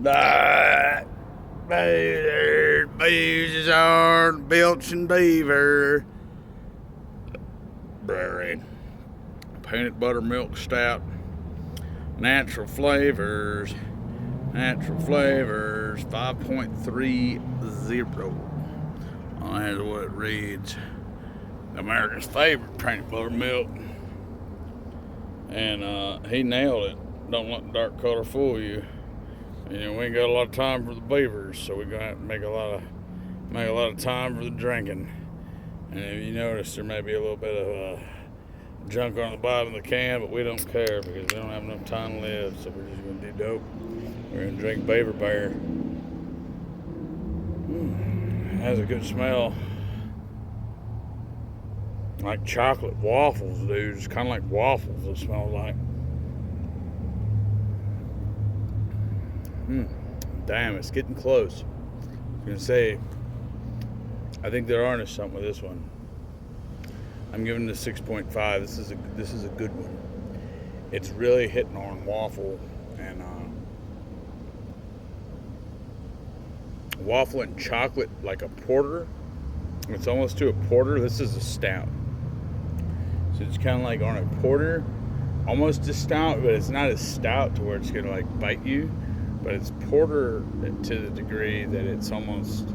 Hey there, Booze on Belching Beaver. Brewing. Peanut butter milk stout. Natural flavors. 5.30. That's what it reads. America's favorite peanut butter milk. And he nailed it. Don't let the dark color fool you. You know, we ain't got a lot of time for the beavers, so we're gonna have to make a lot of time for the drinking. And if you notice, there may be a little bit of junk on the bottom of the can, but we don't care because we don't have enough time to live. So we're just gonna do dope. We're gonna drink Beaver Bear. Has a good smell, like chocolate waffles, dude. It's kind of like waffles. It smells like. Damn, it's getting close. I was gonna say, I think they're onto something with this one. I'm giving it a 6.5. This is a good one. It's really hitting on waffle and waffle and chocolate, like a porter. It's almost to a porter. This is a stout, so it's kind of like on a porter, almost a stout, but it's not as stout to where it's gonna like bite you. But it's porter to the degree that it's almost,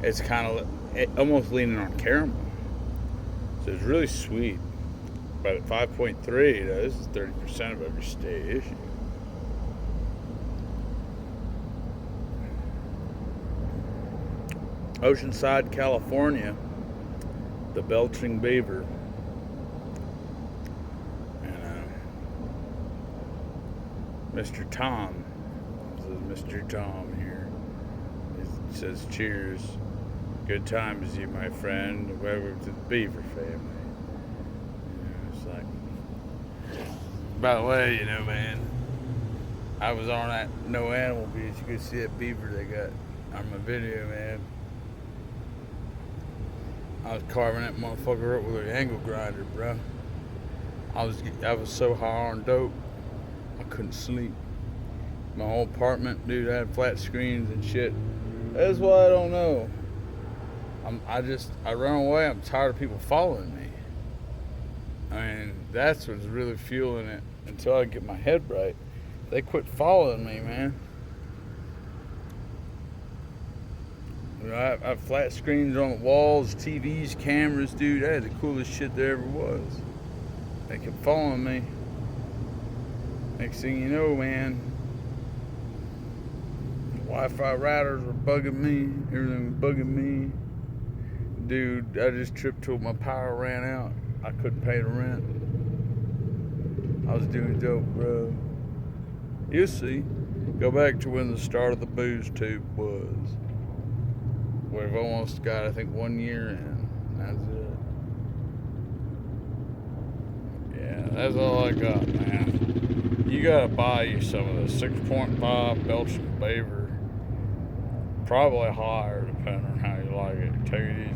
it's kind of almost leaning on caramel. So it's really sweet. But at 5.3, this is 30% of every state issue. Oceanside, California, the Belching Beaver. Mr. Tom, this is Mr. Tom here. He says, cheers. Good times to you, my friend. Welcome to the Beaver family. It's like, by the way, you know, man, I was on that No Animal Beach. You could see that beaver they got on my video, man. I was carving that motherfucker up with an angle grinder, bro. I was so high on dope. I couldn't sleep. My whole apartment, dude, I had flat screens and shit. That's why I don't know. I run away. I'm tired of people following me. I mean, that's what's really fueling it until I get my head right. They quit following me, man. You know, I have flat screens on the walls, TVs, cameras, dude. I had the coolest shit there ever was. They kept following me. Next thing you know, man, Wi-Fi routers were bugging me. Everything was bugging me. Dude, I just tripped till my power ran out. I couldn't pay the rent. I was doing dope, bro. You see, go back to when the start of the BoozeTube was. We've almost got, I think, 1 year in. That's it. Yeah, that's all I got, man. You gotta buy you some of the 6.5 Belching Beaver. Probably higher, depending on how you like it. Take it easy.